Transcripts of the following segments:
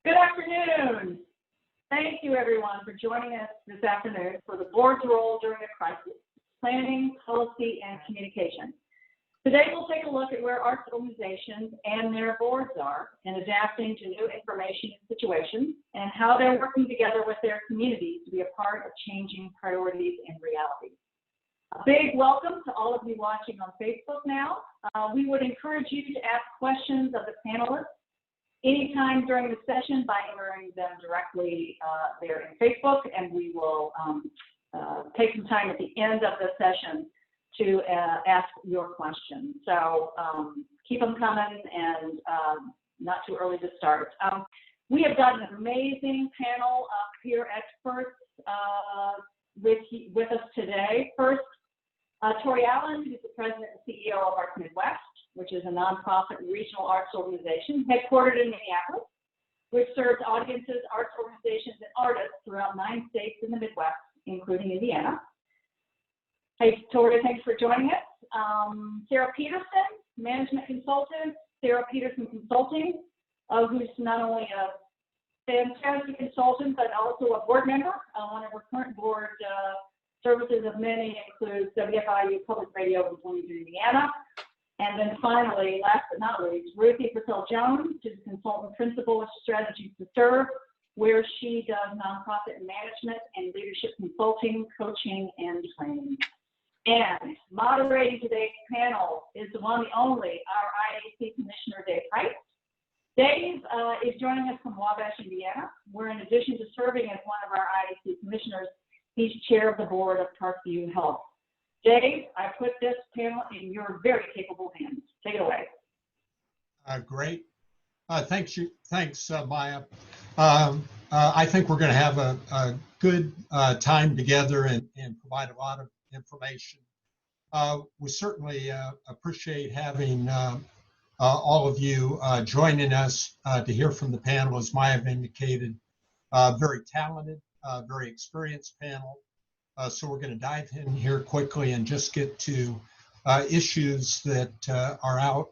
Good afternoon. Thank you, everyone, for joining us this afternoon for the board's role during a crisis, planning, policy, and communication. Today, we'll take a look at where arts organizations and their boards are in adapting to new information and situations, and how they're working together with their communities to be a part of changing priorities and realities. A big welcome to all of you watching on Facebook now. We would encourage you to ask questions of the panelists anytime during the session by entering them directly there in Facebook, and we will take some time at the end of the session to ask your questions. So keep them coming, and not too early to start. We have got an amazing panel of peer experts with us today. First, Torrey, who's the president and CEO of Arts Midwest, which is a nonprofit regional arts organization headquartered in Minneapolis, which serves audiences, arts organizations, and artists throughout 9 states in the Midwest, including Indiana. Hey, Torrey, thanks for joining us. Sarah Peterson, management consultant, Sarah Peterson Consulting, who's not only a fantastic consultant, but also a board member. One of her current board services of many includes WFIU Public Radio in Bloomington, Indiana. And then finally, last but not least, Ruthie Jones, who's a consultant principal with Strategies to Serve, where she does nonprofit management and leadership consulting, coaching, and training. And moderating today's panel is the one, the only, our IAC Commissioner, Dave Price. Dave is joining us from Wabash, Indiana, where in addition to serving as one of our IAC Commissioners, he's chair of the board of Parkview Health. Dave, I put this panel in your very capable hands. Take it away. Great. Thanks, Maya. I think we're going to have a good time together and provide a lot of information. We certainly appreciate having all of you joining us to hear from the panel, as Maya indicated. Very talented, very experienced panel. So we're going to dive in here quickly and just get to issues that are out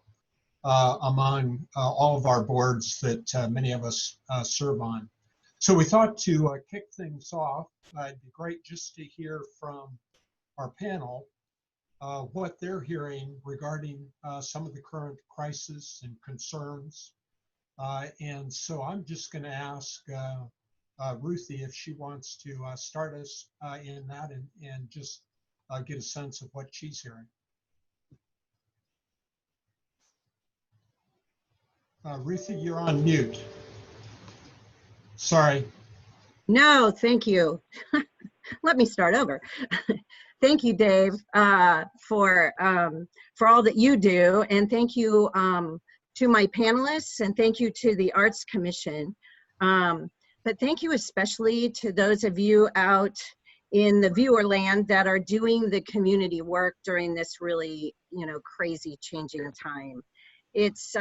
among all of our boards that many of us serve on. So we thought to kick things off, it'd be great just to hear from our panel what they're hearing regarding some of the current crises and concerns. And so I'm just going to ask Ruthie if she wants to start us in that and just get a sense of what she's hearing. Ruthie, you're on mute. Sorry. No, thank you. Let me start over. Thank you, Dave, for all that you do, and thank you to my panelists, and thank you to the Arts Commission. But thank you especially to those of you out in the viewer land that are doing the community work during this really, crazy changing time. It's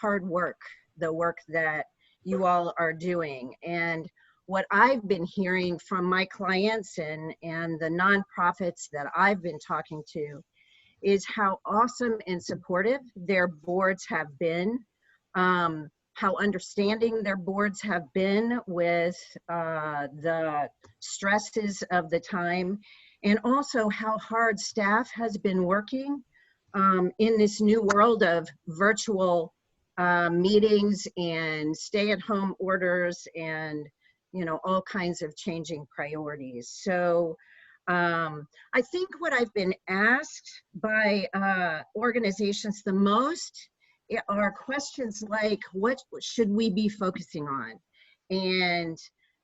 hard work, the work that you all are doing. And what I've been hearing from my clients and the nonprofits that I've been talking to is how awesome and supportive their boards have been. How understanding their boards have been with the stresses of the time, and also how hard staff has been working in this new world of virtual meetings and stay-at-home orders and all kinds of changing priorities. So I think what I've been asked by organizations the most are questions like, what should we be focusing on? And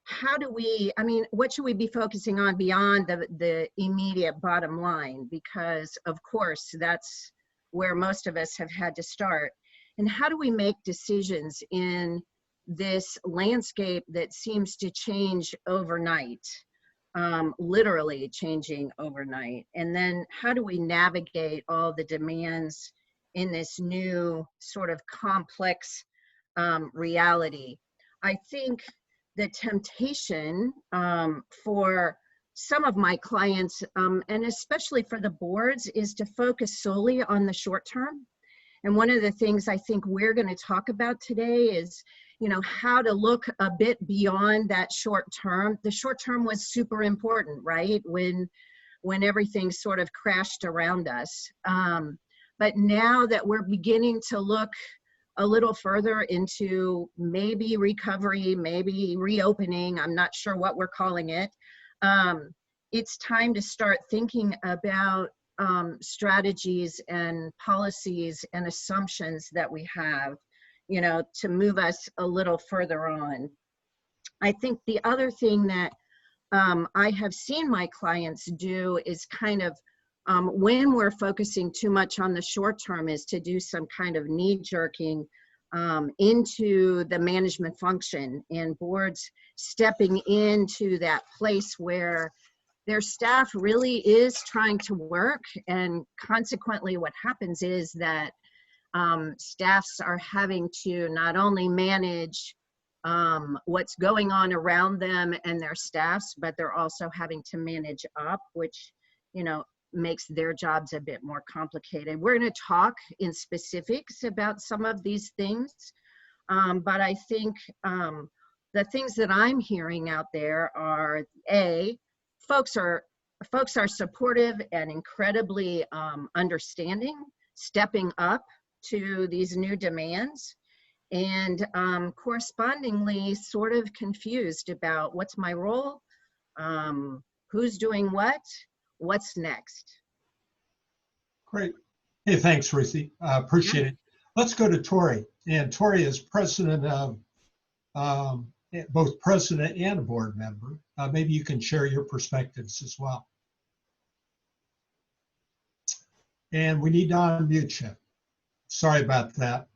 how do we, what should we be focusing on beyond the immediate bottom line? Because of course, that's where most of us have had to start. And how do we make decisions in this landscape that seems to change overnight, literally changing overnight? And then how do we navigate all the demands in this new sort of complex reality? I think the temptation for some of my clients, and especially for the boards, is to focus solely on the short term And one of the things I think we're going to talk about today is, you know, how to look a bit beyond that short term. The short term was super important, right? When everything sort of crashed around us. But now that we're beginning to look a little further into maybe recovery, maybe reopening, I'm not sure what we're calling it, it's time to start thinking about strategies and policies and assumptions that we have, you know, to move us a little further on. I think the other thing that I have seen my clients do is kind of, when we're focusing too much on the short term, is to do some kind of knee jerking into the management function, and boards stepping into that place where their staff really is trying to work. And consequently, what happens is that staffs are having to not only manage what's going on around them and their staffs, but they're also having to manage up, which, you know, makes their jobs a bit more complicated. We're going to talk in specifics about some of these things, but I think the things that I'm hearing out there are, A, folks are supportive and incredibly understanding, stepping up to these new demands, and correspondingly sort of confused about what's my role, who's doing what's next. Great. Hey, thanks, Ruthie. Appreciate it. Let's go to Torrey. And Torrey is president of, both president and a board member. Maybe you can share your perspectives as well. And we need to unmute you. Sorry about that.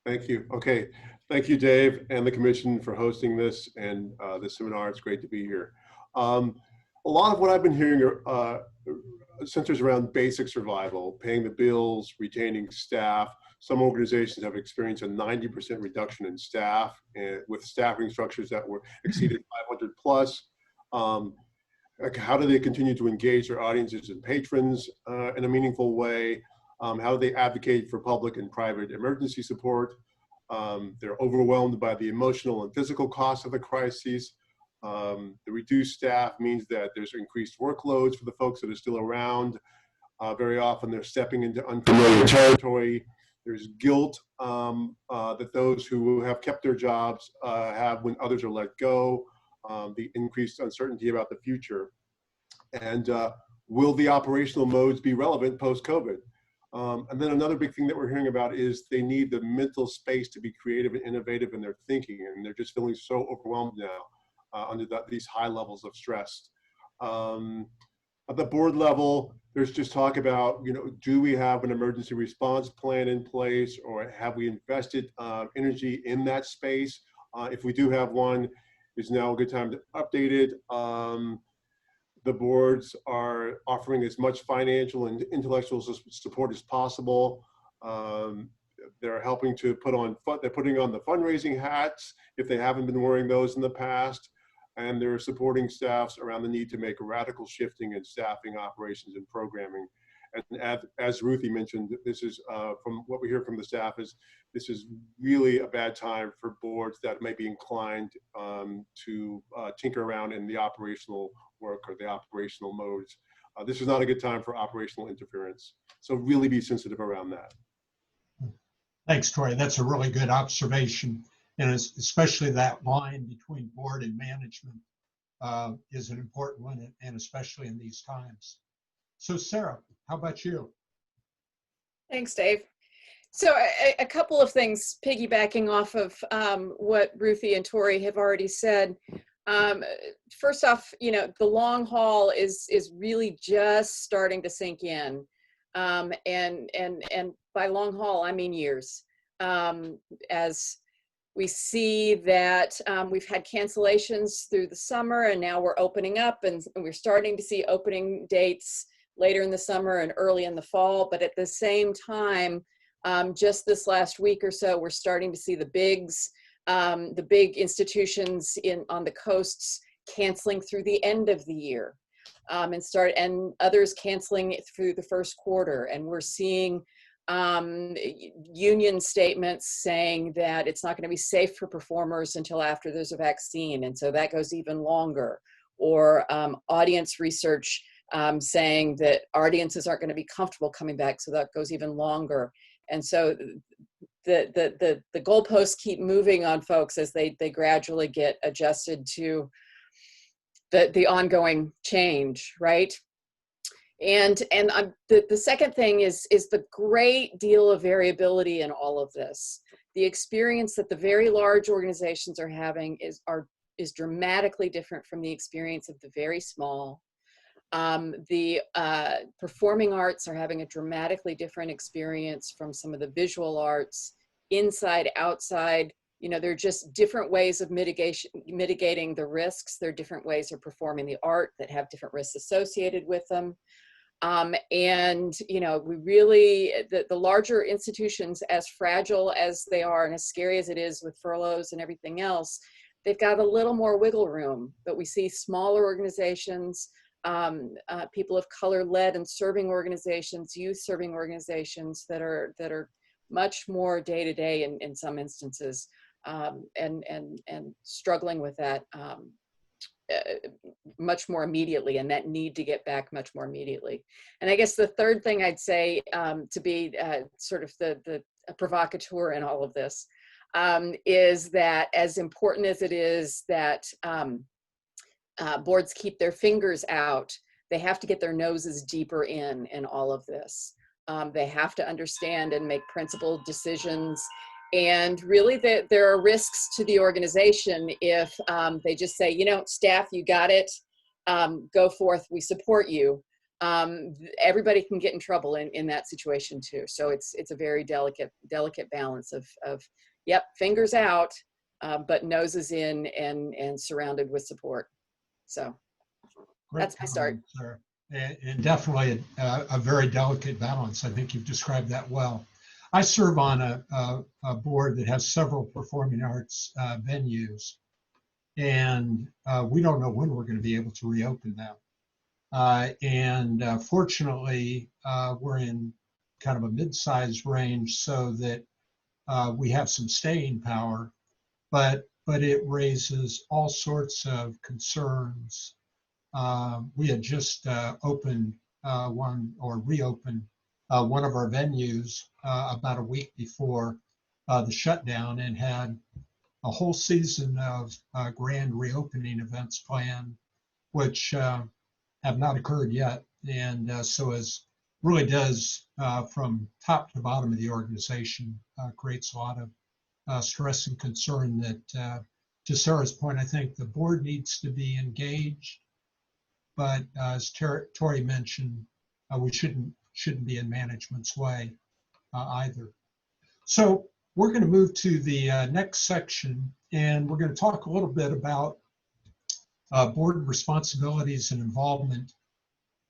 Thank you. Okay. Thank you, Dave, and the commission for hosting this and this seminar. It's great to be here. A lot of what I've been hearing centers around basic survival, paying the bills, retaining staff. Some organizations have experienced a 90% reduction in staff, and with staffing structures that were exceeded 500 plus. How do they continue to engage their audiences and patrons in a meaningful way? How do they advocate for public and private emergency support? They're overwhelmed by the emotional and physical costs of the crises. The reduced staff means that there's increased workloads for the folks that are still around. Very often they're stepping into unfamiliar territory. There's guilt that those who have kept their jobs have when others are let go. The increased uncertainty about the future. And will the operational modes be relevant post-COVID? And then another big thing that we're hearing about is they need the mental space to be creative and innovative in their thinking, and they're just feeling so overwhelmed now under these high levels of stress. At the board level, there's just talk about, you know, do we have an emergency response plan in place, or have we invested energy in that space? If we do have one, is now a good time to update it? The boards are offering as much financial and intellectual support as possible. They're helping to they're putting on the fundraising hats if they haven't been wearing those in the past. And they're supporting staffs around the need to make a radical shifting in staffing, operations, and programming. And as Ruthie mentioned, this is, from what we hear from the staff, is this is really a bad time for boards that may be inclined to tinker around in the operational work or the operational modes. This is not a good time for operational interference. So really be sensitive around that. Thanks, Torrey. That's a really good observation. And especially that line between board and management is an important one, and especially in these times. So Sarah, how about you? Thanks, Dave. So a couple of things piggybacking off of what Ruthie and Torrey have already said. First off, you know, the long haul is really just starting to sink in. And by long haul, I mean years. As we see that we've had cancellations through the summer, and now we're opening up, and we're starting to see opening dates later in the summer and early in the fall. But at the same time, just this last week or so, we're starting to see the big institutions on the coasts canceling through the end of the year, and others canceling through the first quarter. And we're seeing union statements saying that it's not going to be safe for performers until after there's a vaccine, and so that goes even longer. Or audience research saying that audiences aren't going to be comfortable coming back, so that goes even longer. And so the goalposts keep moving on folks as they gradually get adjusted to the ongoing change, right? And the second thing is the great deal of variability in all of this. The experience that the very large organizations are having is dramatically different from the experience of the very small. The performing arts are having a dramatically different experience from some of the visual arts, inside, outside. You know, there are just different ways of mitigating the risks. There are different ways of performing the art that have different risks associated with them. And, you know, we really, the larger institutions, as fragile as they are and as scary as it is with furloughs and everything else, they've got a little more wiggle room. But we see smaller organizations, people of color led and serving organizations, youth serving organizations that are much more day to day in some instances, and struggling with that much more immediately, and that need to get back much more immediately. And I guess the third thing I'd say, to be sort of the provocateur in all of this, is that as important as it is that boards keep their fingers out, they have to get their noses deeper in all of this. They have to understand and make principled decisions. And really, there are risks to the organization if they just say, you know, staff, you got it, go forth, we support you. Everybody can get in trouble in that situation too. So it's a very delicate balance of yep, fingers out, but noses in and surrounded with support. So that's my start. Sir. And definitely a very delicate balance. I think you've described that well. I serve on a board that has several performing arts venues, and we don't know when we're going to be able to reopen them. Fortunately, we're in kind of a mid-sized range so that we have some staying power, but it raises all sorts of concerns. We had just reopened one of our venues about a week before the shutdown, and had a whole season of grand reopening events planned, which have not occurred yet. And so it really does, from top to bottom of the organization, creates a lot of stress and concern that, to Sarah's point, I think the board needs to be engaged. But as Torrey mentioned, we shouldn't be in management's way either. So we're going to move to the next section, and we're going to talk a little bit about board responsibilities and involvement,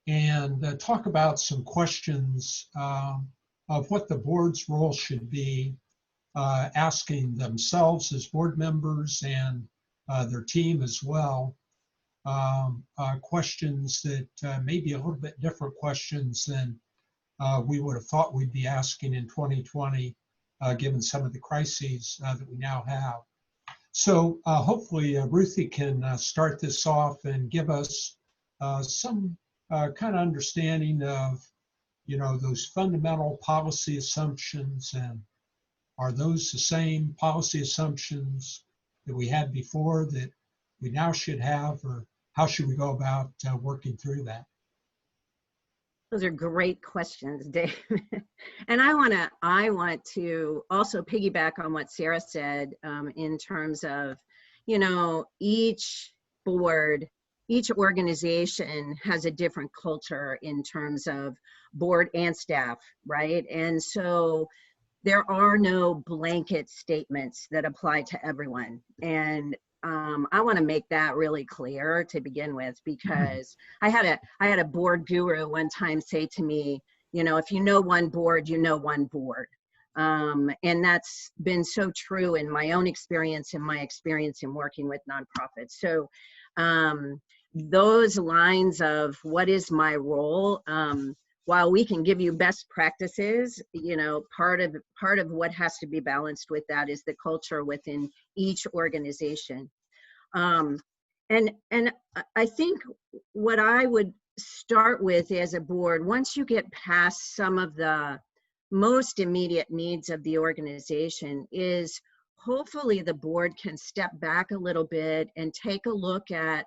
and talk about some questions of what the board's role should be, asking themselves as board members and their team as well. Questions that may be a little bit different questions than we would have thought we'd be asking in 2020, given some of the crises that we now have. So hopefully Ruthie can start this off and give us some kind of understanding of, you know, those fundamental policy assumptions, and are those the same policy assumptions that we had before that we now should have, or how should we go about working through that? Those are great questions, Dave. And I want to also piggyback on what Sarah said in terms of, you know, each board, each organization has a different culture in terms of board and staff, right? And so there are no blanket statements that apply to everyone. And I want to make that really clear to begin with, because I had a board guru one time say to me, you know, if you know one board, you know one board. And that's been so true in my own experience and my experience in working with nonprofits. So those lines of what is my role, while we can give you best practices, part of what has to be balanced with that is the culture within each organization. And I think what I would start with as a board, once you get past some of the most immediate needs of the organization, is hopefully the board can step back a little bit and take a look at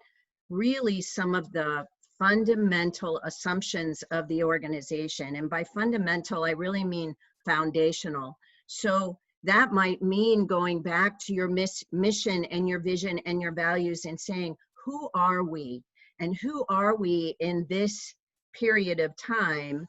really some of the fundamental assumptions of the organization. And by fundamental, I really mean foundational. So that might mean going back to your mission and your vision and your values and saying, who are we? And who are we in this period of time?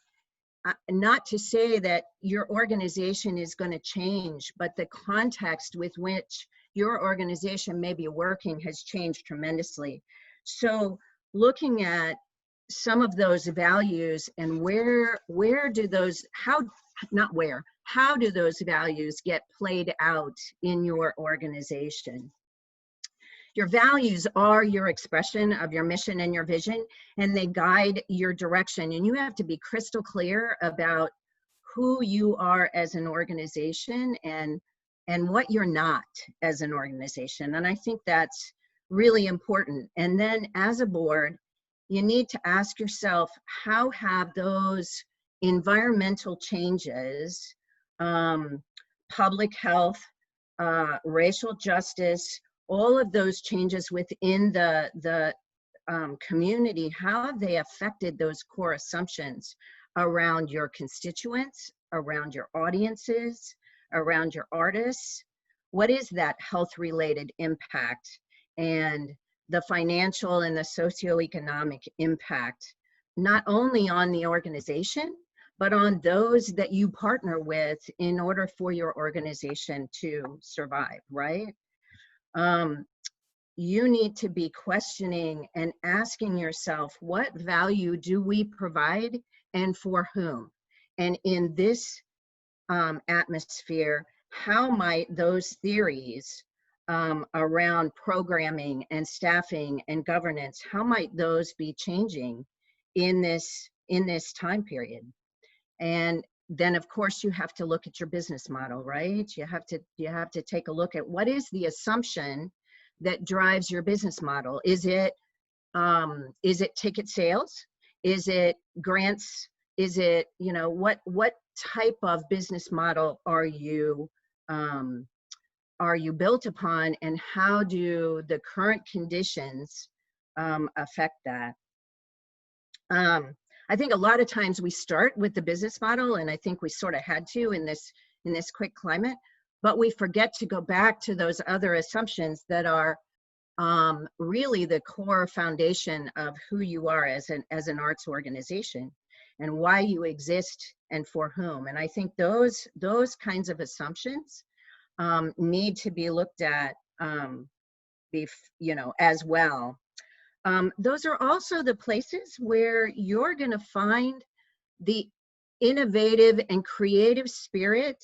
Not to say that your organization is going to change, but the context with which your organization may be working has changed tremendously. So looking at some of those values and how do those values get played out in your organization? Your values are your expression of your mission and your vision, and they guide your direction. And you have to be crystal clear about who you are as an organization and what you're not as an organization. And I think that's really important. And then as a board, you need to ask yourself, how have those environmental changes, public health, racial justice, all of those changes within the community, how have they affected those core assumptions around your constituents, around your audiences, around your artists? What is that health-related impact and the financial and the socioeconomic impact, not only on the organization, but on those that you partner with in order for your organization to survive, right? You need to be questioning and asking yourself, what value do we provide and for whom? And in this atmosphere, how might those theories around programming and staffing and governance, how might those be changing in this time period? And then of course you have to look at your business model, right? You have to take a look at what is the assumption that drives your business model. Is it ticket sales? Is it grants? Is it, what type of business model are you built upon, and how do the current conditions affect that? I think a lot of times we start with the business model, and I think we sort of had to in this quick climate, but we forget to go back to those other assumptions that are really the core foundation of who you are as an arts organization and why you exist and for whom. And I think those kinds of assumptions need to be looked at as well. Those are also the places where you're going to find the innovative and creative spirit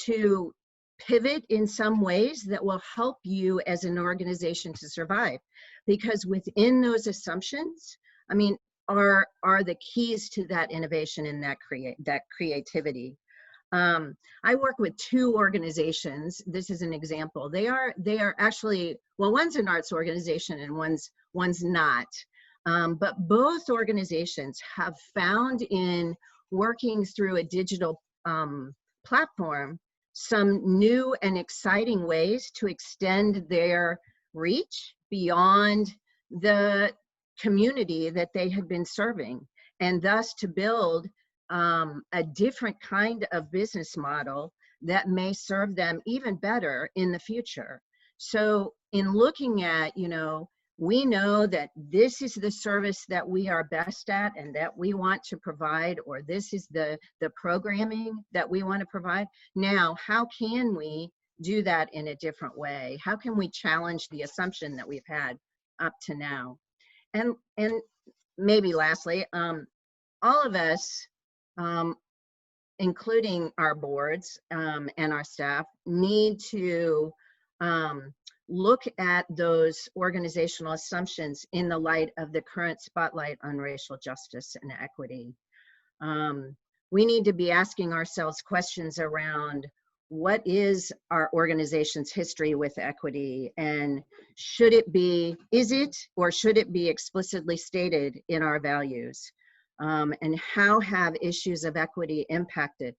to pivot in some ways that will help you as an organization to survive. Because within those assumptions, are the keys to that innovation and that creativity. I work with two organizations. This is an example. They are actually, well, one's an arts organization and one's not. But both organizations have found in working through a digital platform some new and exciting ways to extend their reach beyond the community that they had been serving, and thus to build a different kind of business model that may serve them even better in the future. So in looking at, we know that this is the service that we are best at and that we want to provide, or this is the programming that we want to provide. Now, how can we do that in a different way? How can we challenge the assumption that we've had up to now? And maybe lastly, all of us, including our boards and our staff, need to look at those organizational assumptions in the light of the current spotlight on racial justice and equity. We need to be asking ourselves questions around what is our organization's history with equity, and should it be, is it, or should it be explicitly stated in our values? And how have issues of equity impacted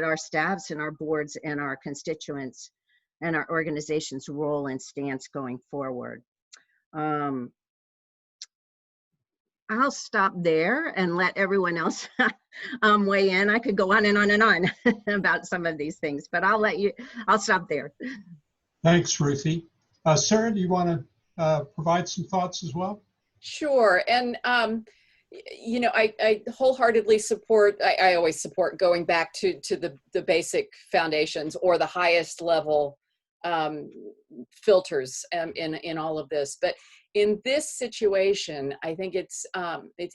our staffs and our boards and our constituents and our organization's role and stance going forward? I'll stop there and let everyone else weigh in. I could go on and on and on about some of these things, but I'll stop there. Thanks, Ruthie. Sarah, do you want to provide some thoughts as well? Sure. And, you know, I wholeheartedly support, I always support going back to the basic foundations or the highest level filters in all of this. But in this situation, I think it's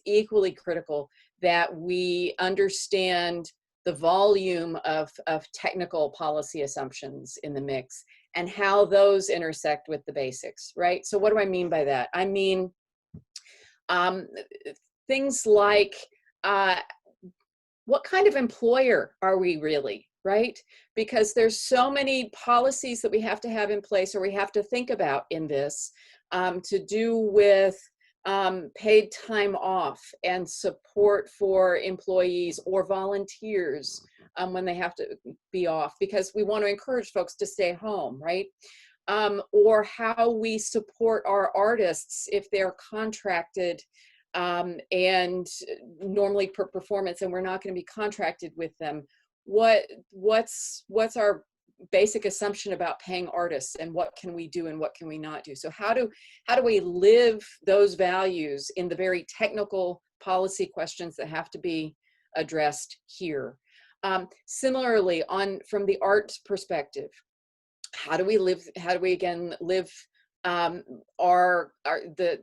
equally critical that we understand the volume of technical policy assumptions in the mix and how those intersect with the basics, right? So what do I mean by that? I mean, things like what kind of employer are we really, right? Because there's so many policies that we have to have in place or we have to think about in this to do with paid time off and support for employees or volunteers when they have to be off, because we want to encourage folks to stay home, right? Or how we support our artists if they're contracted and normally per performance, and we're not going to be contracted with them. What's our basic assumption about paying artists, and what can we do and what can we not do? So how do we live those values in the very technical policy questions that have to be addressed here? Similarly, from the arts perspective, how do we again live the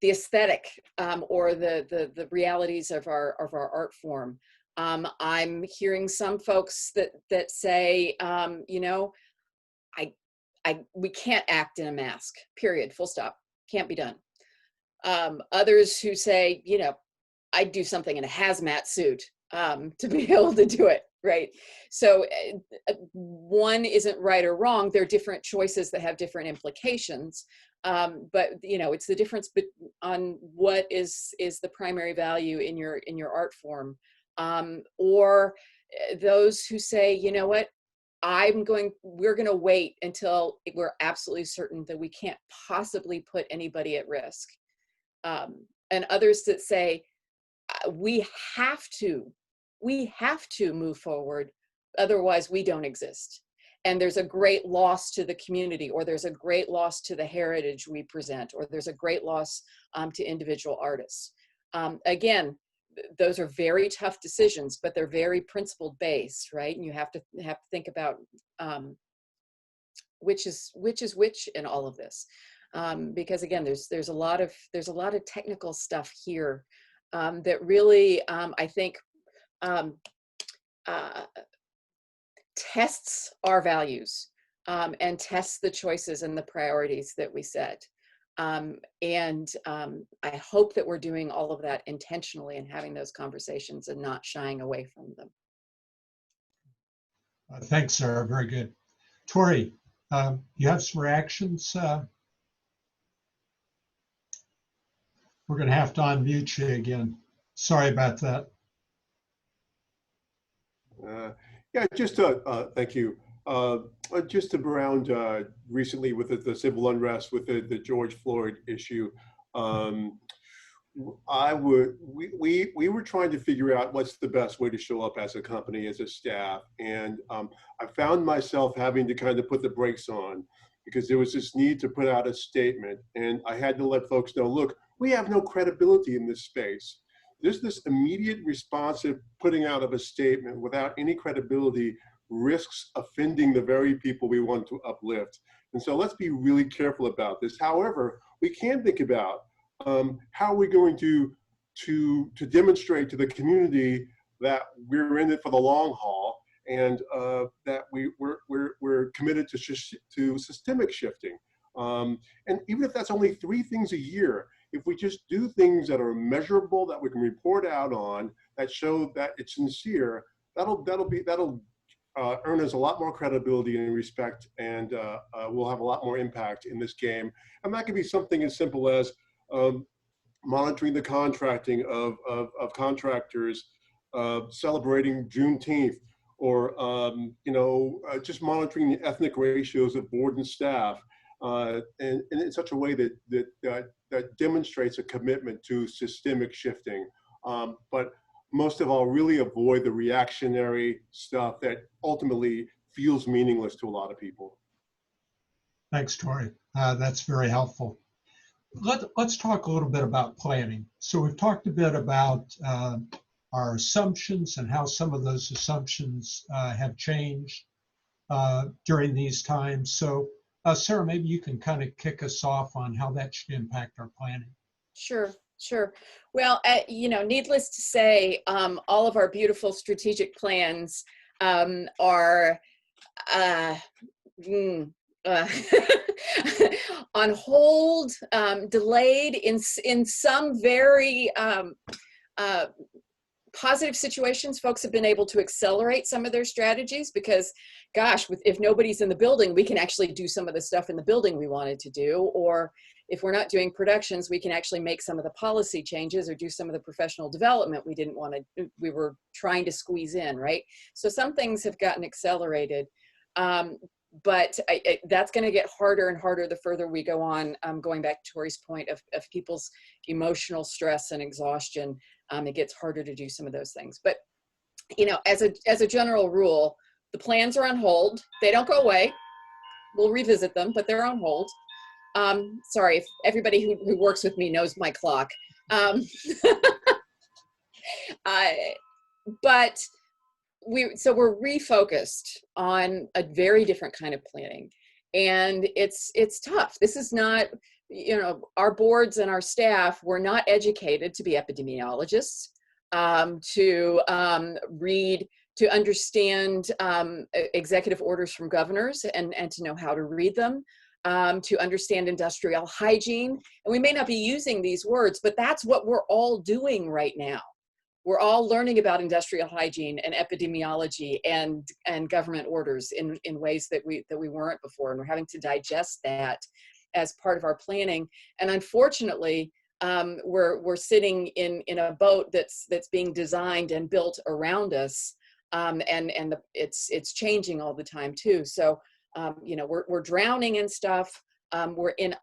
aesthetic or the realities of our art form? I'm hearing some folks that say, you know, we can't act in a mask, period, full stop, can't be done. Others who say, you know, I'd do something in a hazmat suit to be able to do it, right? So one isn't right or wrong. They're different choices that have different implications. But you know, it's the difference on what is the primary value in your art form. Or those who say, you know what, we're going to wait until we're absolutely certain that we can't possibly put anybody at risk. And others that say, we have to move forward, otherwise we don't exist. And there's a great loss to the community, or there's a great loss to the heritage we present, or there's a great loss to individual artists. Again, those are very tough decisions, but they're very principled based, right? And you have to think about which is which in all of this, because again, there's a lot of technical stuff here that really I think tests our values and tests the choices and the priorities that we set. And I hope that we're doing all of that intentionally and having those conversations and not shying away from them. Thanks, Sarah. Very good. Torrey, you have some reactions? We're going to have to unmute you again. Sorry about that. Yeah, just thank you. Just around recently with the civil unrest with the George Floyd issue, we were trying to figure out what's the best way to show up as a company, as a staff, and I found myself having to kind of put the brakes on because there was this need to put out a statement, and I had to let folks know, look, we have no credibility in this space. There's this immediate responsive putting out of a statement without any credibility risks offending the very people we want to uplift. And so let's be really careful about this. However, we can think about how we're going to demonstrate to the community that we're in it for the long haul, and that we're committed to systemic shifting. And even if that's only 3 things a year, if we just do things that are measurable, that we can report out on, that show that it's sincere, that'll earn us a lot more credibility and respect, and we'll have a lot more impact in this game. And that could be something as simple as monitoring the contracting of contractors, celebrating Juneteenth, or just monitoring the ethnic ratios of board and staff, and in such a way that demonstrates a commitment to systemic shifting. But most of all, really avoid the reactionary stuff that ultimately feels meaningless to a lot of people. Thanks, Torrey. That's very helpful. Let's talk a little bit about planning. So we've talked a bit about our assumptions and how some of those assumptions have changed during these times. So Sarah, maybe you can kind of kick us off on how that should impact our planning. Sure. Well, needless to say, all of our beautiful strategic plans are on hold, delayed in some very positive situations. Folks have been able to accelerate some of their strategies because, gosh, if nobody's in the building, we can actually do some of the stuff in the building we wanted to do. Or if we're not doing productions, we can actually make some of the policy changes or do some of the professional development we were trying to squeeze in, right? So some things have gotten accelerated. But that's going to get harder and harder the further we go on, going back to Torrey's point of people's emotional stress and exhaustion. It gets harder to do some of those things. But, as a general rule, the plans are on hold. They don't go away. We'll revisit them, but they're on hold. Sorry, if everybody who works with me knows my clock. But we're refocused on a very different kind of planning, and it's tough. This is not, our boards and our staff were not educated to be epidemiologists, to read, to understand executive orders from governors and to know how to read them, to understand industrial hygiene. And we may not be using these words, but that's what we're all doing right now. We're all learning about industrial hygiene and epidemiology and government orders in ways that we weren't before, and we're having to digest that as part of our planning. And unfortunately, we're sitting in a boat that's being designed and built around us, and it's changing all the time too. So we're drowning in stuff. We're in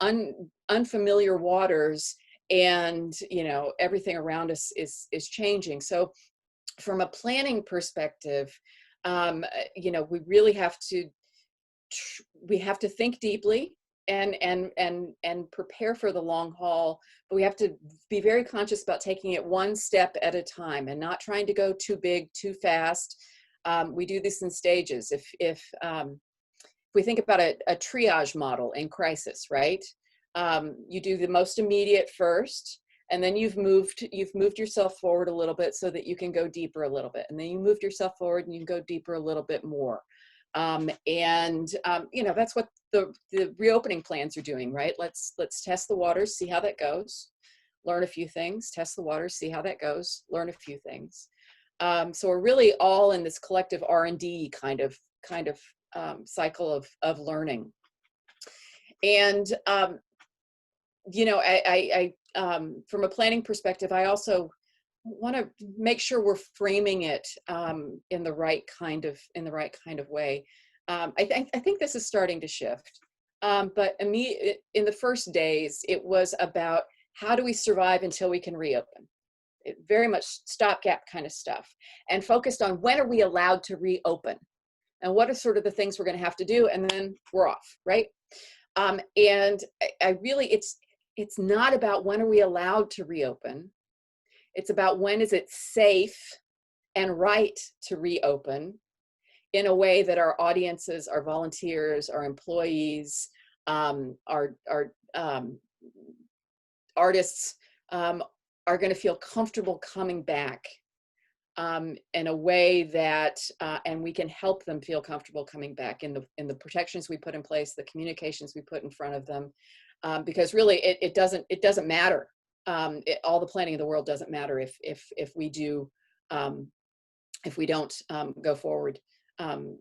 unfamiliar waters. And everything around us is changing. So from a planning perspective, we really have to think deeply and prepare for the long haul. But we have to be very conscious about taking it one step at a time and not trying to go too big, too fast. We do this in stages. If we think about a triage model in crisis, right? You do the most immediate first, and then you've moved yourself forward a little bit so that you can go deeper a little bit, and then you moved yourself forward and you can go deeper a little bit more. That's what the reopening plans are doing, right? Let's test the waters, see how that goes, learn a few things, test the waters, see how that goes, learn a few things. So we're really all in this collective R&D kind of cycle of learning. And from a planning perspective, I also want to make sure we're framing it in the right kind of way. I think this is starting to shift, but in the first days, it was about how do we survive until we can reopen. It very much stopgap kind of stuff, and focused on when are we allowed to reopen, and what are sort of the things we're going to have to do, and then we're off, right? And I really, it's not about when are we allowed to reopen. It's about when is it safe and right to reopen in a way that our audiences, our volunteers, our employees, our artists are going to feel comfortable coming back in a way that, and we can help them feel comfortable coming back in the protections we put in place, the communications we put in front of them, because really it doesn't matter all the planning in the world doesn't matter if we do, if we don't go forward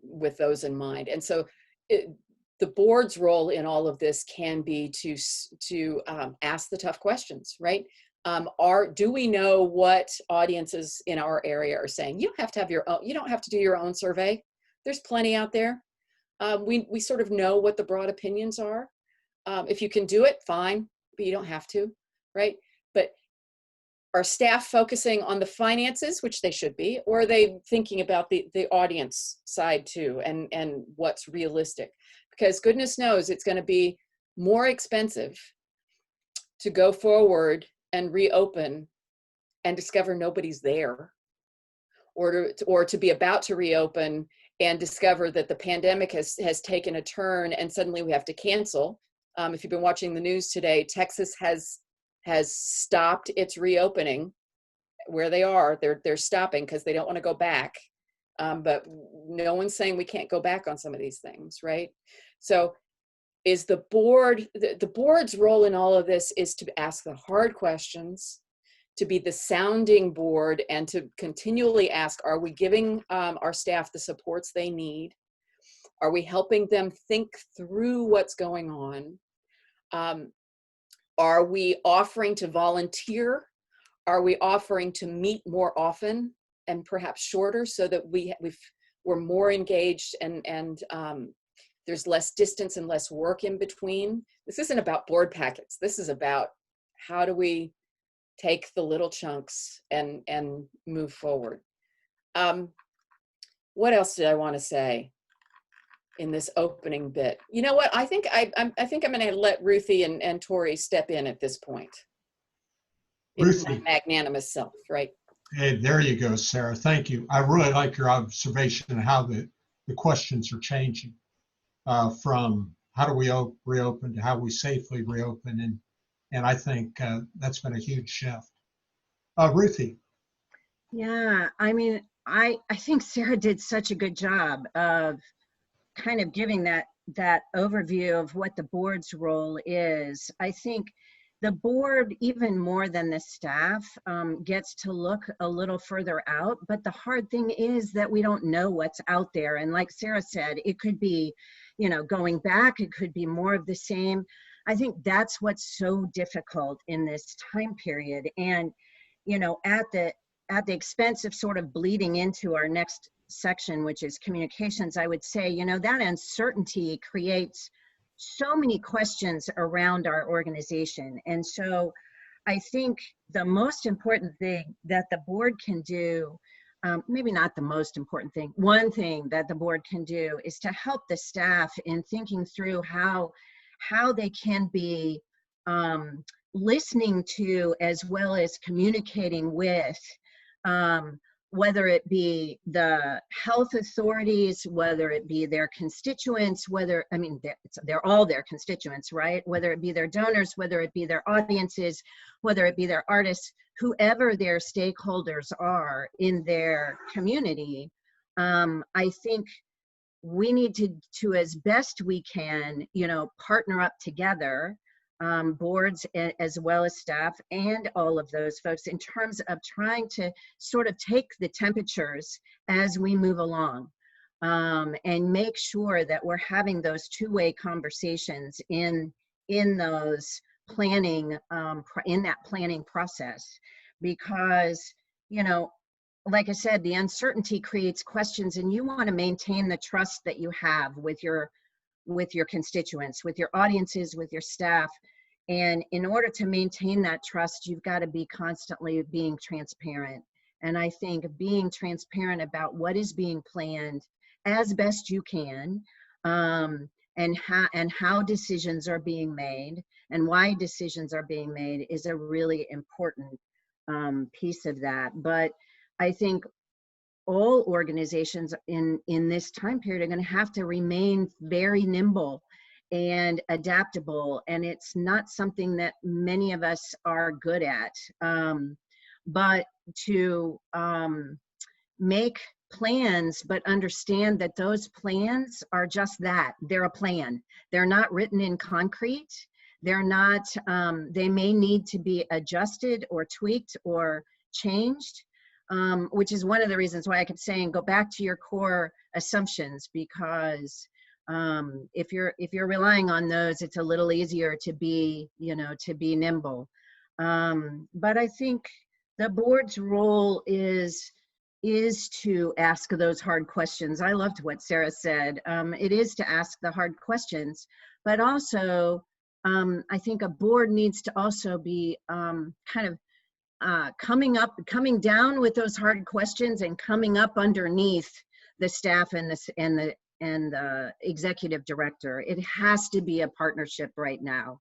with those in mind. And so the board's role in all of this can be to ask the tough questions, right? Do we know what audiences in our area are saying? You don't have to have your own, you don't have to do your own survey. There's plenty out there. We sort of know what the broad opinions are. If you can do it, fine, but you don't have to, right? But are staff focusing on the finances, which they should be, or are they thinking about the audience side too, and what's realistic? Because goodness knows it's going to be more expensive to go forward and reopen and discover nobody's there, or to be about to reopen and discover that the pandemic has taken a turn and suddenly we have to cancel. If you've been watching the news today, Texas has stopped its reopening. Where they are, they're stopping because they don't want to go back. But no one's saying we can't go back on some of these things, right? So is the board's role in all of this is to ask the hard questions, to be the sounding board, and to continually ask, are we giving our staff the supports they need? Are we helping them think through what's going on? Are we offering to volunteer? Are we offering to meet more often and perhaps shorter, so that we're more engaged and there's less distance and less work in between? This isn't about board packets. This is about how do we take the little chunks and move forward. What else did I want to say in this opening bit? You know what? I think I'm going to let Ruthie and Torrey step in at this point. Ruthie, my magnanimous self, right? Hey, there you go, Sarah. Thank you. I really like your observation of how the questions are changing from how do we reopen to how we safely reopen, and I think that's been a huge shift. Ruthie. Yeah, I mean, I think Sarah did such a good job of kind of giving that overview of what the board's role is. I think the board, even more than the staff, gets to look a little further out, but the hard thing is that we don't know what's out there. And like Sarah said, it could be, you know, going back, it could be more of the same. I think that's what's so difficult in this time period. And, you know, at the expense of sort of bleeding into our next section, which is communications, I would say, you know, that uncertainty creates so many questions around our organization. And so I think the most important thing that the board can do, maybe not the most important thing, one thing that the board can do is to help the staff in thinking through how they can be listening to as well as communicating with whether it be the health authorities, whether it be their constituents, they're all their constituents, right? Whether it be their donors, whether it be their audiences, whether it be their artists, whoever their stakeholders are in their community. I think we need to as best we can, you know, partner up together, boards as well as staff and all of those folks, in terms of trying to sort of take the temperatures as we move along, and make sure that we're having those two-way conversations in those planning, in that planning process. Because, you know, like I said, the uncertainty creates questions, and you want to maintain the trust that you have with your constituents, with your audiences, with your staff. And in order to maintain that trust, you've got to be constantly being transparent. And I think being transparent about what is being planned as best you can, and how decisions are being made and why decisions are being made is a really important piece of that. But I think all organizations in this time period are going to have to remain very nimble and adaptable, and it's not something that many of us are good at. But to make plans, but understand that those plans are just that. They're a plan. They're not written in concrete. They're not, they may need to be adjusted or tweaked or changed, which is one of the reasons why I kept saying go back to your core assumptions, because if you're relying on those, it's a little easier to be, to be nimble. But I think the board's role is to ask those hard questions. I loved what Sarah said. It is to ask the hard questions, but also I think a board needs to also be kind of coming down with those hard questions and coming up underneath the staff and the executive director. It has to be a partnership right now,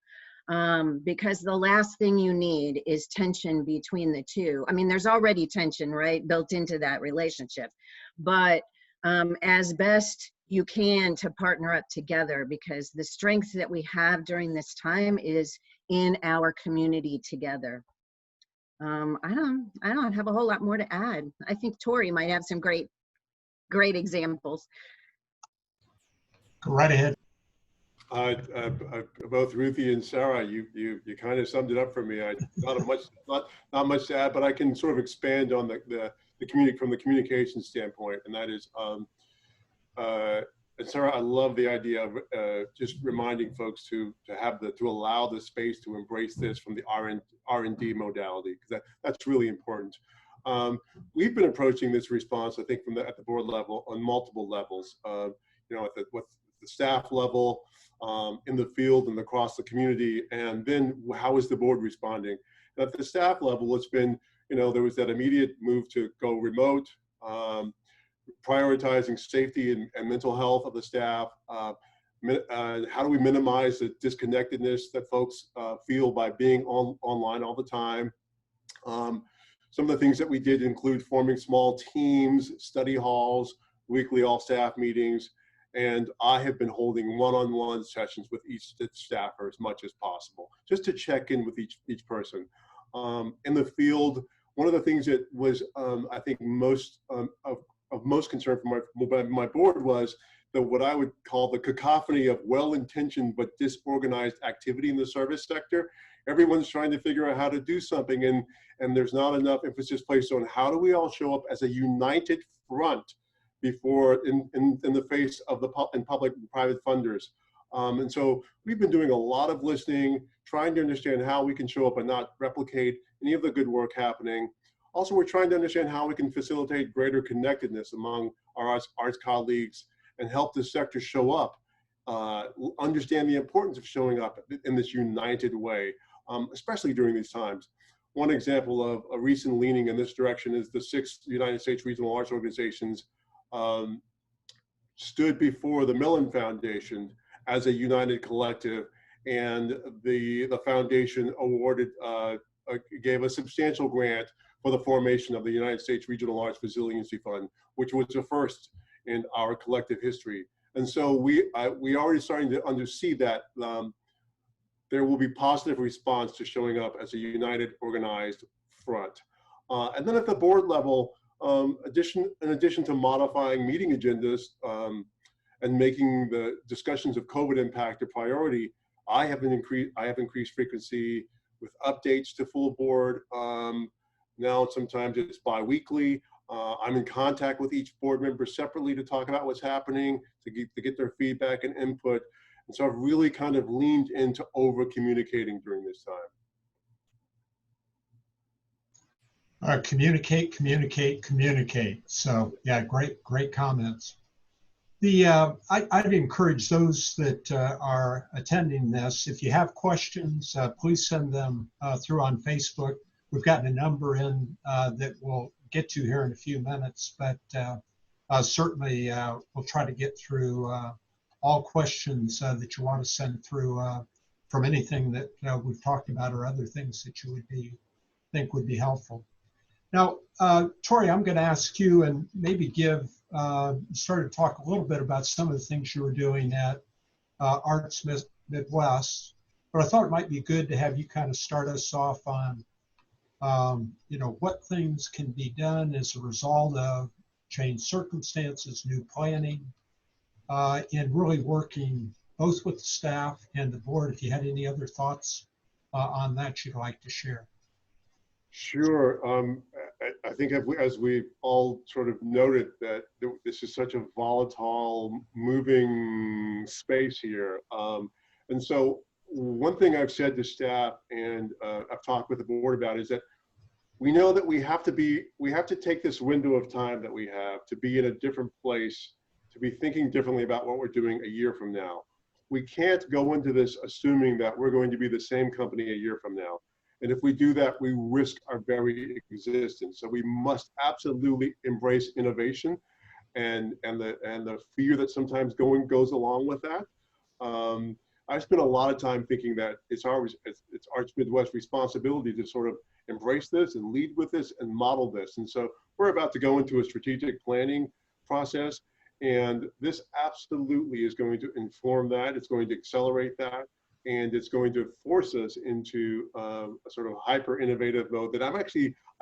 because the last thing you need is tension between the two. I mean, there's already tension, right, built into that relationship, but as best you can to partner up together, because the strength that we have during this time is in our community together. I don't have a whole lot more to add. I think Torrey might have some great examples. Go right ahead. Both Ruthie and Sarah, you kind of summed it up for me. Not much to add, but I can sort of expand on from the communication standpoint, and that is, and Sarah, I love the idea of just reminding folks to allow the space to embrace this from the R&D modality, because that's really important. We've been approaching this response, I think, at the board level on multiple levels. With the staff level, in the field and across the community, and then how is the board responding? At the staff level, it's been, there was that immediate move to go remote, prioritizing safety and mental health of the staff. How do we minimize the disconnectedness that folks feel by being online all the time? Some of the things that we did include forming small teams, study halls, weekly all-staff meetings, and I have been holding one-on-one sessions with each staffer as much as possible, just to check in with each person. In the field, one of the things that was, I think, most of most concern for my board was what I would call the cacophony of well-intentioned but disorganized activity in the service sector. Everyone's trying to figure out how to do something, and there's not enough emphasis placed on how do we all show up as a united front before in the face of the public and private funders. And so we've been doing a lot of listening, trying to understand how we can show up and not replicate any of the good work happening. Also, we're trying to understand how we can facilitate greater connectedness among our arts colleagues and help the sector show up, understand the importance of showing up in this united way, especially during these times. One example of a recent leaning in this direction is the 6 United States regional arts organizations stood before the Mellon Foundation as a united collective, and the foundation gave a substantial grant for the formation of the United States Regional Arts Resiliency Fund, which was the first in our collective history. And so we already starting to see that there will be positive response to showing up as a united, organized front. And then at the board level, in addition to modifying meeting agendas and making the discussions of COVID impact a priority, I have increased frequency with updates to full board. Now sometimes it's bi-weekly. I'm in contact with each board member separately to talk about what's happening, to get their feedback and input. And so I've really kind of leaned into over communicating during this time. Communicate. So yeah, great comments. I'd encourage those that are attending this, if you have questions, please send them through on Facebook. We've gotten a number in that we'll get to here in a few minutes, but certainly we'll try to get through all questions that you want to send through from anything that we've talked about or other things that you think would be helpful. Now, Torrey, I'm going to ask you and maybe start to talk a little bit about some of the things you were doing at Arts Midwest, but I thought it might be good to have you kind of start us off on what things can be done as a result of changed circumstances, new planning, and really working both with the staff and the board, if you had any other thoughts on that you'd like to share. Sure. I think as we've all sort of noted that this is such a volatile, moving space here. And so one thing I've said to staff and I've talked with the board about is that we know that we have to take this window of time that we have to be in a different place, to be thinking differently about what we're doing a year from now. We can't go into this assuming that we're going to be the same company a year from now. And if we do that, we risk our very existence. So we must absolutely embrace innovation and the fear that sometimes goes along with that. I spent a lot of time thinking that it's Arts Midwest responsibility to sort of embrace this and lead with this and model this. And so we're about to go into a strategic planning process, and this absolutely is going to inform that. It's going to accelerate that. And it's going to force us into a sort of hyper innovative mode that I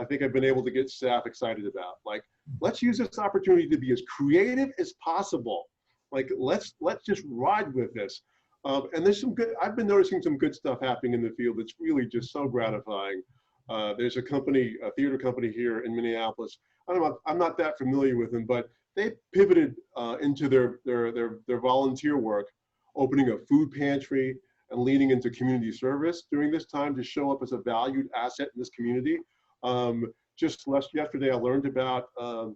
think I've been able to get staff excited about. Like, let's use this opportunity to be as creative as possible. Like, let's just ride with this. And there's I've been noticing some good stuff happening in the field. It's really just so gratifying. There's a theater company here in Minneapolis. I'm not that familiar with them, but they pivoted into their volunteer work, opening a food pantry, and leaning into community service during this time to show up as a valued asset in this community. Just yesterday, I learned about a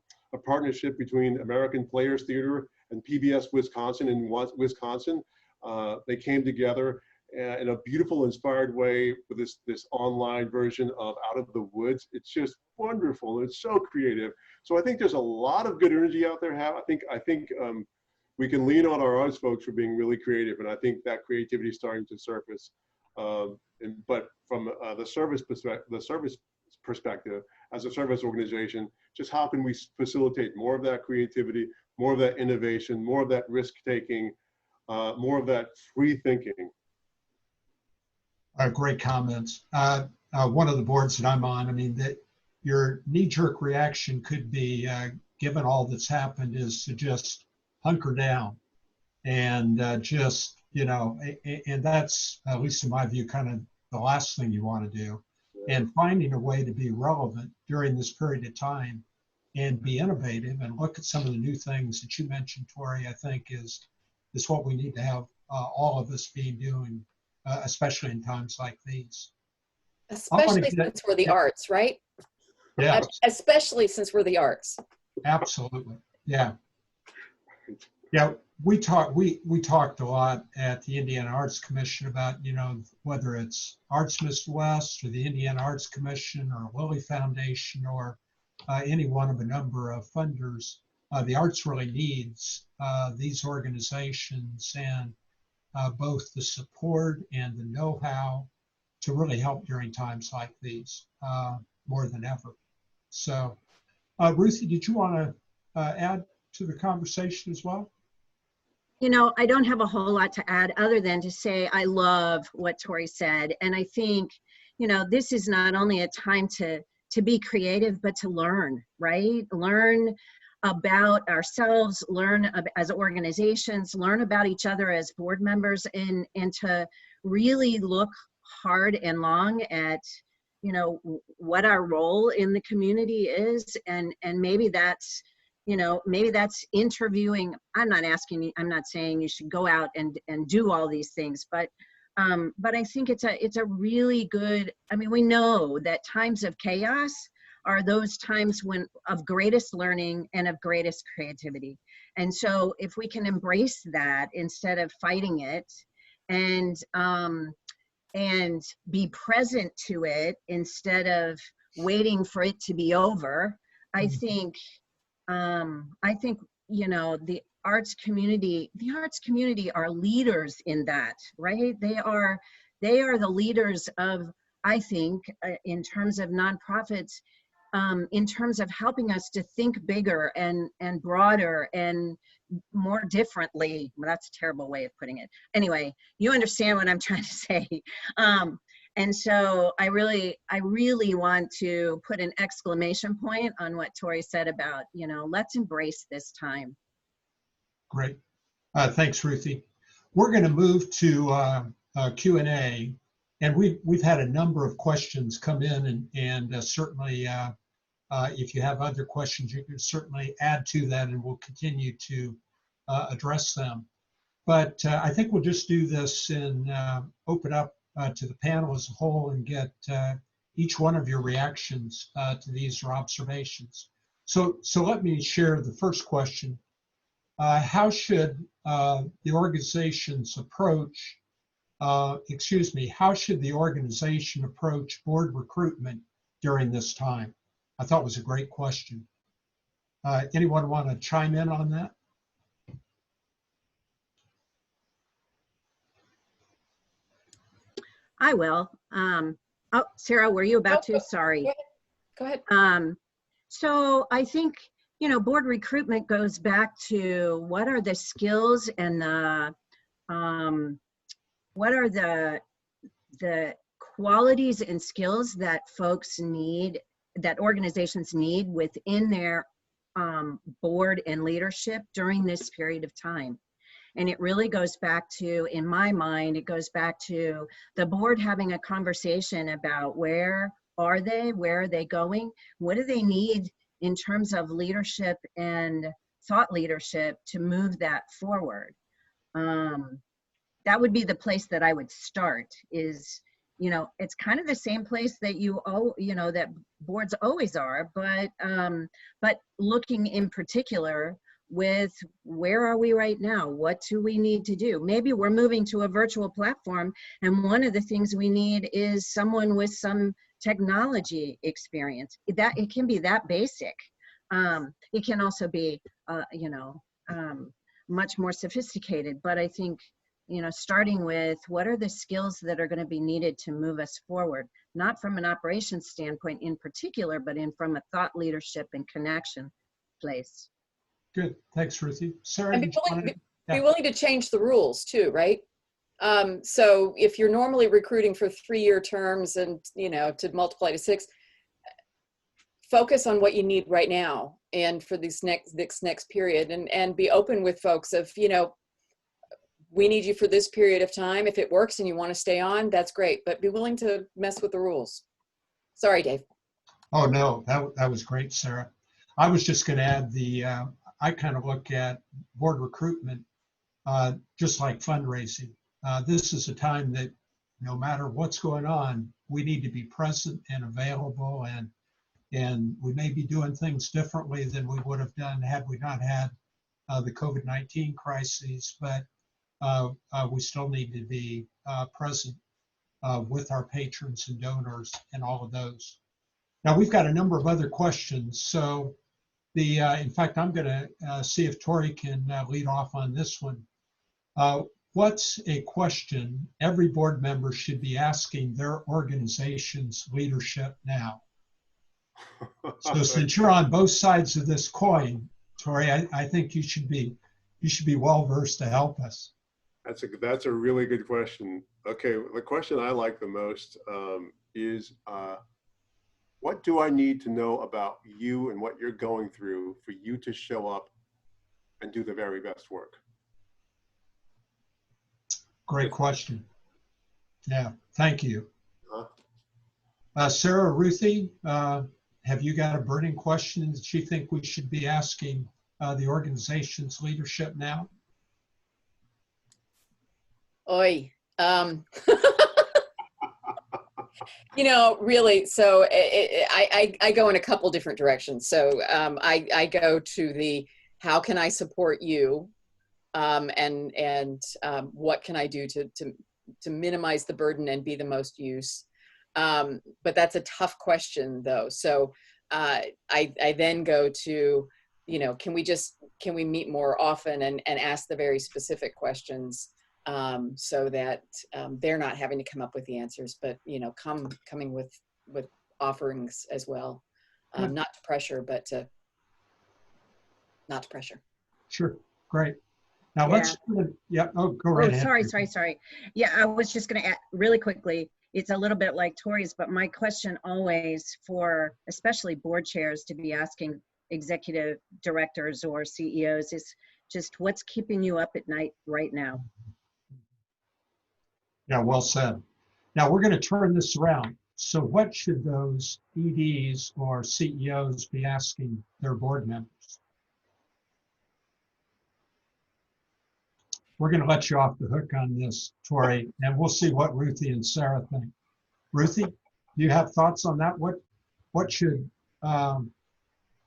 partnership between American Players Theater and PBS Wisconsin in Wisconsin. They came together in a beautiful, inspired way with this online version of Out of the Woods. It's just wonderful. It's so creative. So I think there's a lot of good energy out there. I think we can lean on our arts folks for being really creative, and I think that creativity is starting to surface. But from the service perspective, as a service organization, just how can we facilitate more of that creativity, more of that innovation, more of that risk taking, more of that free thinking? Great comments. One of the boards that I'm on, I mean, that your knee-jerk reaction could be, given all that's happened, is to just hunker down and just, and that's, at least in my view, kind of the last thing you want to do. And finding a way to be relevant during this period of time and be innovative and look at some of the new things that you mentioned, Torrey, I think is what we need to have all of us be doing, especially in times like these. Especially since we're the arts, right? Yeah. Especially since we're the arts. Absolutely. Yeah. Yeah. We talked a lot at the Indiana Arts Commission about, whether it's Arts Midwest or the Indiana Arts Commission or Lilly Foundation or any one of a number of funders. The arts really needs these organizations and both the support and the know-how to really help during times like these more than ever. So, Ruthie, did you want to add to the conversation as well? I don't have a whole lot to add other than to say I love what Torrey said. And I think, this is not only a time to be creative, but to learn, right? Learn about ourselves, learn as organizations, learn about each other as board members, and to really look hard and long at, what our role in the community is. And maybe that's, maybe that's interviewing. I'm not saying you should go out and do all these things, but I think it's a really good, we know that times of chaos are those times of greatest learning and of greatest creativity. And so if we can embrace that instead of fighting it and be present to it instead of waiting for it to be over, I think the arts community are leaders in that, right? They are the leaders of, I think, in terms of nonprofits, in terms of helping us to think bigger and broader and more differently. Well, that's a terrible way of putting it. Anyway, you understand what I'm trying to say. And so I really want to put an exclamation point on what Torrey said about, let's embrace this time. Great. Thanks, Ruthie. we're going to move to Q&A, and we've had a number of questions come in, and certainly if you have other questions, you can certainly add to that, and we'll continue to address them. But I think we'll just do this and open up to the panel as a whole and get each one of your reactions to these or observations. So let me share the first question. How should the organization's approach, how should the organization approach board recruitment during this time? I thought it was a great question. Anyone want to chime in on that? I will. Oh, Sarah, were you about to? Sorry. Go ahead. So I think, you know, board recruitment goes back to what are the skills and what are the qualities and skills that folks need, that organizations need within their board and leadership during this period of time. And it really goes back to, in my mind, it goes back to the board having a conversation about where are they going, what do they need in terms of leadership and thought leadership to move that forward. That would be the place that I would start is, you know, it's kind of the same place that that boards always are, but looking in particular with where are we right now? What do we need to do? Maybe we're moving to a virtual platform, and one of the things we need is someone with some technology experience. That it can be that basic. It can also be, much more sophisticated. But I think, you know, starting with what are the skills that are going to be needed to move us forward, not from an operations standpoint in particular, but from a thought leadership and connection place. Good, thanks, Ruthie. Sarah, And be willing to change the rules too, right? So if you're normally recruiting for 3-year terms and, you know, to multiply to 6, focus on what you need right now and for this next period, and be open with folks of, you know, we need you for this period of time. If it works and you want to stay on, that's great, but be willing to mess with the rules. Sorry, Dave. Oh, no, that was great, Sarah. I was just going to add I kind of look at board recruitment just like fundraising. This is a time that no matter what's going on, we need to be present and available, and we may be doing things differently than we would have done had we not had the COVID-19 crises, but we still need to be present with our patrons and donors and all of those. Now, we've got a number of other questions, so in fact, I'm going to see if Torrey can lead off on this one. What's a question every board member should be asking their organization's leadership now? So since you're on both sides of this coin, Torrey, I think you should be well versed to help us. That's a really good question. Okay, the question I like the most is, what do I need to know about you and what you're going through for you to show up and do the very best work? Great question. Yeah, thank you. Sarah, Ruthie, have you got a burning question that you think we should be asking the organization's leadership now? Oi. You know, really, so I go in a couple different directions. So I go to the, how can I support you? And what can I do to minimize the burden and be the most use? But that's a tough question though. So I then go to, you know, can we meet more often and ask the very specific questions so that they're not having to come up with the answers, but, you know, coming with offerings as well. Not to pressure, but not to pressure. Sure, great. Now Yeah. let's, go right ahead. Sorry. Yeah, I was just going to add really quickly. It's a little bit like Torrey's, but my question always for especially board chairs to be asking executive directors or CEOs is just what's keeping you up at night right now? Yeah, well said. Now we're going to turn this around. So what should those EDs or CEOs be asking their board members? We're going to let you off the hook on this, Torrey, and we'll see what Ruthie and Sarah think. Ruthie, do you have thoughts on that? What should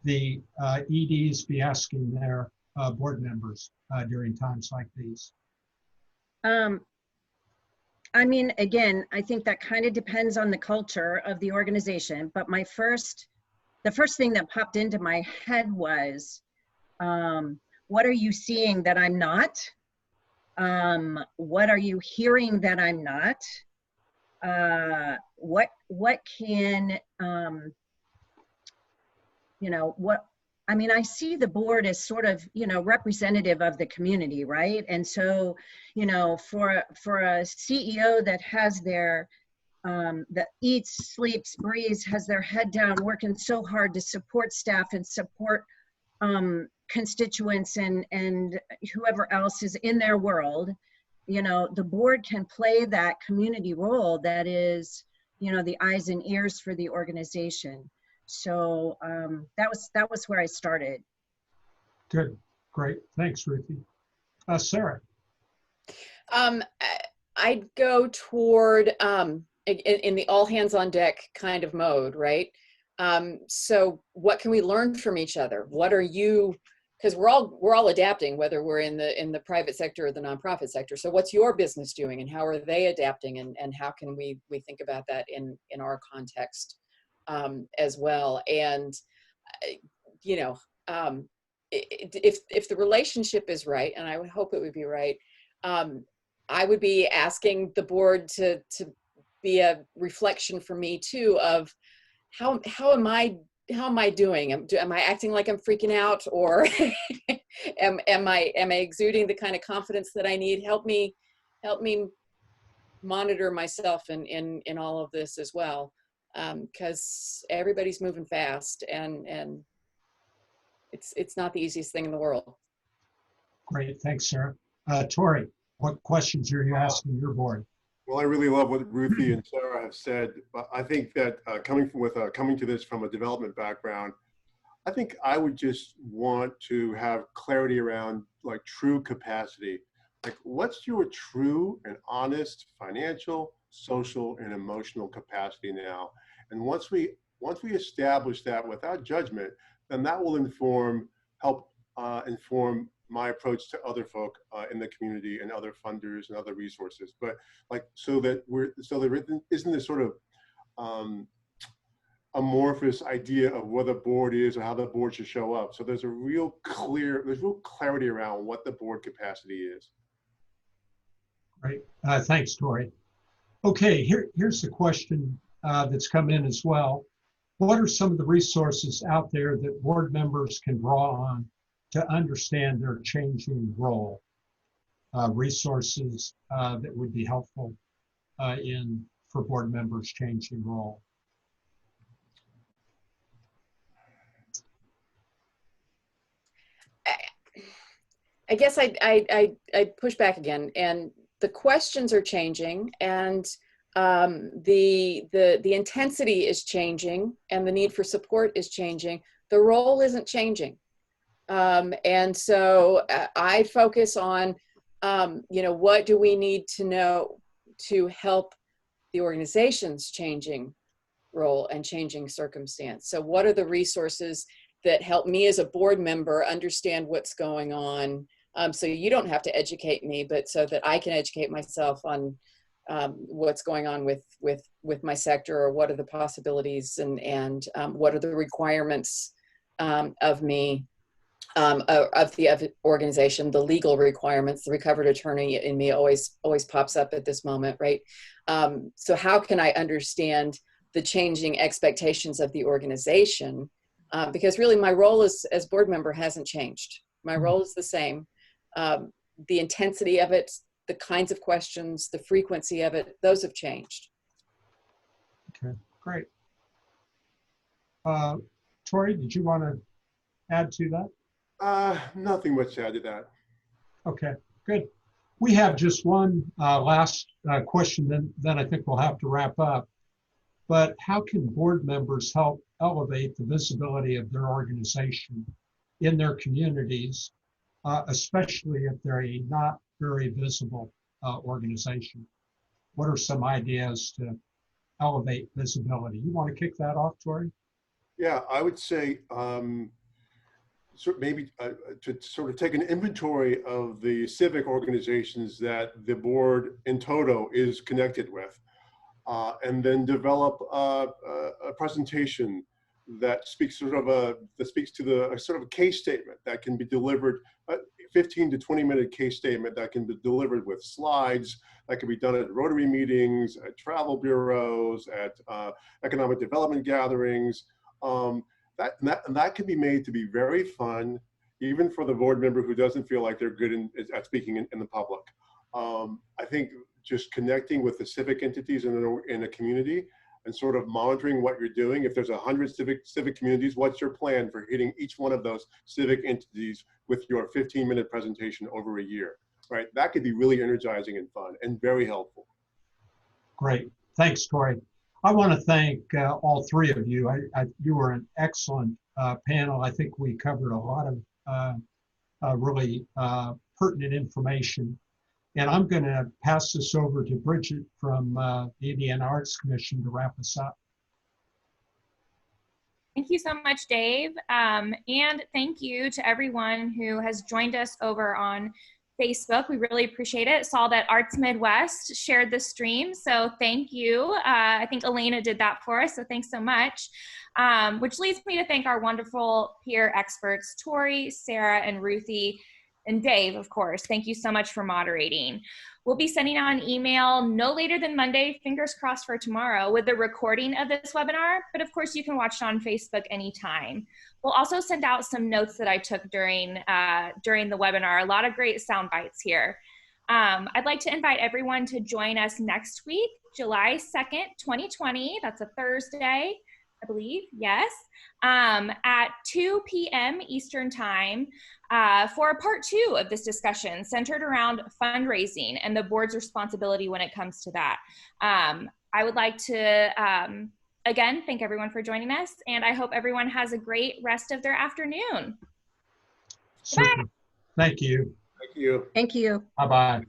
the EDs be asking their board members during times like these? I mean, again, I think that kind of depends on the culture of the organization, but the first thing that popped into my head was, what are you seeing that I'm not? What are you hearing that I'm not? What can, I mean, I see the board as sort of, representative of the community, right? And so, for a CEO that has that eats, sleeps, breathes, has their head down, working so hard to support staff and support constituents and whoever else is in their world, the board can play that community role that is, the eyes and ears for the organization. So that was where I started. Good, great, thanks, Ruthie. Sarah. I'd go toward in the all hands on deck kind of mode, right? So what can we learn from each other? What are you? Because we're all adapting, whether we're in the private sector or the nonprofit sector. So what's your business doing, and how are they adapting, and how can we think about that in our context as well? And if the relationship is right, and I would hope it would be right, I would be asking the board to be a reflection for me too of how am I doing? Am I acting like I'm freaking out, or am I exuding the kind of confidence that I need? Help me monitor myself in all of this as well, because everybody's moving fast, and it's not the easiest thing in the world. Great, thanks, Sarah. Torrey, what questions are you asking your board? Well, I really love what Ruthie and Sarah have said. But I think that coming to this from a development background, I think I would just want to have clarity around like true capacity. Like, what's your true and honest financial, social, and emotional capacity now? And once we establish that without judgment, then that will help inform my approach to other folk in the community and other funders and other resources. But like, so there isn't this sort of amorphous idea of what the board is or how the board should show up. So there's real clarity around what the board capacity is. Great, thanks, Torrey. Okay, here's the question that's come in as well. What are some of the resources out there that board members can draw on to understand their changing role? Resources that would be helpful for board members' changing role. I guess I'd push back again, and the questions are changing, and the intensity is changing, and the need for support is changing. The role isn't changing. And so I focus on, what do we need to know to help the organization's changing role and changing circumstance? So what are the resources that help me as a board member understand what's going on? So you don't have to educate me, but so that I can educate myself on what's going on with my sector, or what are the possibilities, and what are the requirements of me. Of the organization, the legal requirements. The recovered attorney in me always pops up at this moment, right? So how can I understand the changing expectations of the organization? Because really my role as board member hasn't changed. My role is the same. The intensity of it, the kinds of questions, the frequency of it, those have changed. Okay, great. Torrey, did you want to add to that? Nothing much to add to that. Okay, good. We have just one last question, then I think we'll have to wrap up. But how can board members help elevate the visibility of their organization in their communities, especially if they're a not very visible organization? What are some ideas to elevate visibility? You want to kick that off, Torrey? Yeah, I would say maybe to sort of take an inventory of the civic organizations that the board in toto is connected with, and then develop a presentation that speaks to the sort of a case statement that can be delivered, 15 to 20-minute case statement that can be delivered with slides, that can be done at Rotary meetings, at travel bureaus, at economic development gatherings. That can be made to be very fun, even for the board member who doesn't feel like they're good at speaking in the public. I think just connecting with the civic entities in a community and sort of monitoring what you're doing. If there's 100 civic communities, what's your plan for hitting each one of those civic entities with your 15-minute presentation over a year, right? That could be really energizing and fun and very helpful. Great, thanks, Torrey. I want to thank all three of you. You were an excellent panel. I think we covered a lot of really pertinent information. And I'm going to pass this over to Bridget from the Indiana Arts Commission to wrap us up. Thank you so much, Dave. And thank you to everyone who has joined us over on Facebook. We really appreciate it. Saw that Arts Midwest shared the stream, so thank you. I think Elena did that for us, so thanks so much. Which leads me to thank our wonderful peer experts, Torrey, Sarah, and Ruthie, and Dave, of course. Thank you so much for moderating. We'll be sending out an email no later than Monday, fingers crossed for tomorrow, with the recording of this webinar, but of course you can watch it on Facebook anytime. We'll also send out some notes that I took during the webinar, a lot of great sound bites here. I'd like to invite everyone to join us next week, July 2nd, 2020, that's a Thursday, I believe, yes, at 2 p.m. Eastern Time for a part 2 of this discussion centered around fundraising and the board's responsibility when it comes to that. I would like to, again, thank everyone for joining us, and I hope everyone has a great rest of their afternoon. Super. Thank you. Thank you. Thank you. Bye-bye.